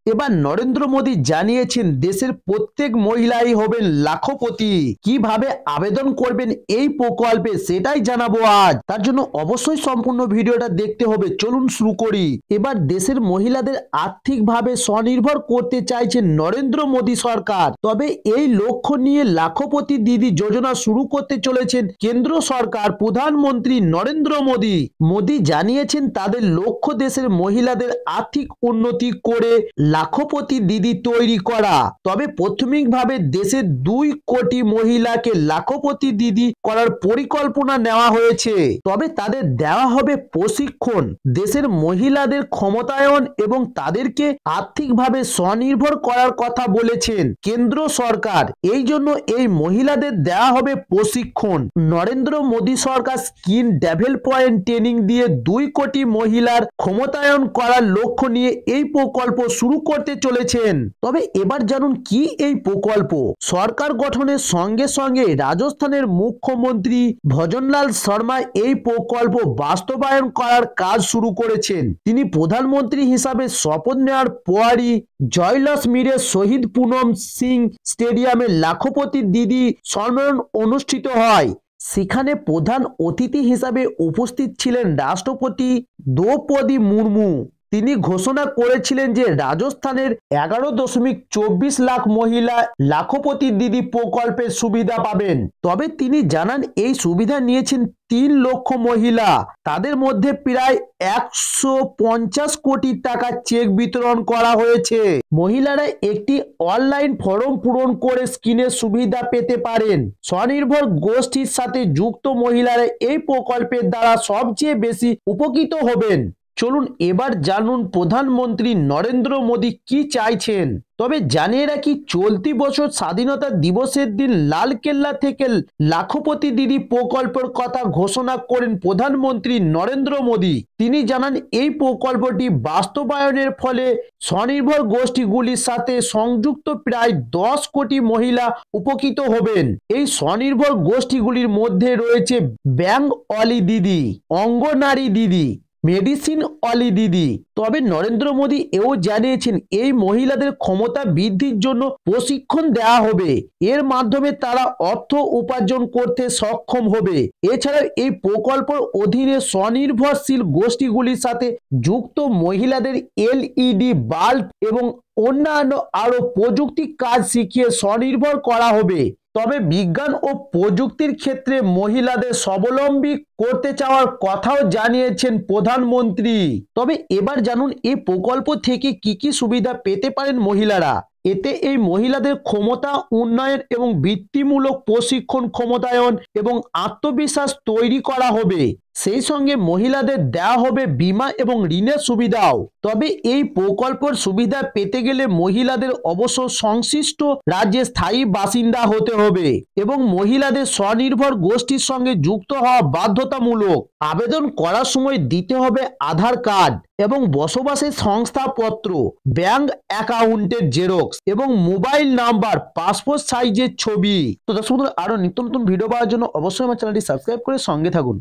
এবার নরেন্দ্র মোদী জানিয়েছেন দেশের প্রত্যেক মহিলাই হবেন লাখপতি। কিভাবে আবেদন করবেন এই প্রকল্পে সেটাই জানাবো আজ। তার জন্য অবশ্যই সম্পূর্ণ ভিডিওটা দেখতে হবে। চলুন শুরু করি। এবার দেশের মহিলাদের আর্থিকভাবে স্বনির্ভর করতে চাইছেন নরেন্দ্র মোদী সরকার। তবে এই লক্ষ্য নিয়ে লাখপতি দিদি যোজনা শুরু করতে চলেছেন কেন্দ্র সরকার। প্রধানমন্ত্রী নরেন্দ্র মোদী জানিয়েছেন তাদের লক্ষ্য দেশের মহিলাদের আর্থিক উন্নতি করে লাখপতি দিদি তৈরি করা। তবে প্রাথমিকভাবে দেশের 2 কোটি মহিলাকে লাখপতি দিদি করার পরিকল্পনা নেওয়া হয়েছে। তবে তাদের দেওয়া হবে প্রশিক্ষণ। দেশের মহিলাদের ক্ষমতায়ন এবং তাদেরকে আর্থিকভাবে স্বনির্ভর করার কথা বলেছেন কেন্দ্র সরকার। এই জন্য এই মহিলাদের দেওয়া হবে প্রশিক্ষণ। নরেন্দ্র মোদী সরকার স্কিল ডেভেলপমেন্ট ট্রেনিং দিয়ে 2 কোটি মহিলার ক্ষমতায়ন করার লক্ষ্য নিয়ে এই প্রকল্প শুরু করতে চলেছেন। তবে এবার জানুন কি এই প্রকল্প। সরকার গঠনের সঙ্গে সঙ্গে রাজস্থানের মুখ্যমন্ত্রী ভজনলাল শর্মা এই প্রকল্প বাস্তবায়ন করার কাজ শুরু করেছেন। তিনি প্রধানমন্ত্রী হিসাবে শপথ নেওয়ার পরই জয়লসমীরের শহীদ পুনম সিং স্টেডিয়ামে লাখপতি দিদি সম্মেলন অনুষ্ঠিত হয়। সেখানে প্রধান অতিথি হিসাবে উপস্থিত ছিলেন রাষ্ট্রপতি দ্রৌপদী মুর্মু। তিনি ঘোষণা করেছিলেন যে রাজস্থানের 11.24 লাখ মহিলা লাখপতি দিদি প্রকল্পের সুবিধা পাবেন। তবে তিনি জানান এই সুবিধা নিয়েছেন 3 লক্ষ মহিলা। তাদের মধ্যে প্রায় 150 কোটি টাকা চেক বিতরণ করা হয়েছে। মহিলারা একটি অনলাইন ফর্ম পূরণ করে স্কিমের সুবিধা পেতে পারেন। স্বনির্ভর গোষ্ঠীর সাথে যুক্ত মহিলারা এই প্রকল্পের দ্বারা সবচেয়ে বেশি উপকৃত হবেন। চলুন এবার জানুন প্রধানমন্ত্রী নরেন্দ্র মোদী কি চাইছেন। তবে জানিয়ে রাখি চলতি বছর স্বাধীনতা দিবসের দিন লালকেল্লা থেকে লাখপতি দিদি প্রকল্পের কথা ঘোষণা করেন প্রধানমন্ত্রী নরেন্দ্র মোদী। তিনি জানান এই প্রকল্পটি বাস্তবায়নের ফলে স্বনির্ভর গোষ্ঠীগুলির সাথে সংযুক্ত প্রায় 10 কোটি মহিলা উপকৃত হবেন। এই স্বনির্ভর গোষ্ঠীগুলির মধ্যে রয়েছে ব্যাংক ওয়ালি দিদি, অঙ্গনারী দিদি, মেডিসিন ওয়ালি দিদি। তবে নরেন্দ্র মোদী এও জানিয়েছেন এই মহিলাদের ক্ষমতা বৃদ্ধির জন্য প্রশিক্ষণ দেওয়া হবে। এর মাধ্যমে তারা অর্থ উপার্জন করতে সক্ষম হবে। এছাড়াও এই প্রকল্পের অধীনে স্বনির্ভরশীল গোষ্ঠীগুলির সাথে যুক্ত মহিলাদের এলইডি বাল্ব এবং অন্যান্য আরো প্রযুক্তি কাজ শিখিয়ে স্বনির্ভর করা হবে। তবে বিজ্ঞান ও প্রযুক্তির ক্ষেত্রে মহিলাদের স্বাবলম্বী করতে চাওয়ার কথাও জানিয়েছেন প্রধানমন্ত্রী। তবে এবার জানুন এই প্রকল্প থেকে কি কি সুবিধা পেতে পারেন মহিলারা। এতে এই মহিলাদের ক্ষমতা উন্নয়ন এবং বৃত্তিমূলক প্রশিক্ষণ, ক্ষমতায়ন এবং আত্মবিশ্বাস তৈরি করা হবে। সেই সঙ্গে মহিলাদের দেওয়া হবে বীমা এবং ঋণের সুবিধাও। তবে এই প্রকল্পের সুবিধা পেতে গেলে মহিলাদের অবশ্য সংশ্লিষ্ট রাজ্যে স্থায়ী বাসিন্দা হতে হবে এবং মহিলাদের স্বনির্ভর গোষ্ঠীর সঙ্গে যুক্ত হওয়া বাধ্যতামূলক। আবেদন করার সময় দিতে হবে আধার কার্ড এবং বসবাসের শংসাপত্র, ব্যাংক অ্যাকাউন্টের জেরক্স এবং মোবাইল নাম্বার, পাসপোর্ট সাইজের ছবি। তো দর্শক বন্ধুরা, আরো নিত্য নতুন ভিডিও পাওয়ার জন্য অবশ্যই আমার চ্যানেলটি সাবস্ক্রাইব করে সঙ্গে থাকুন।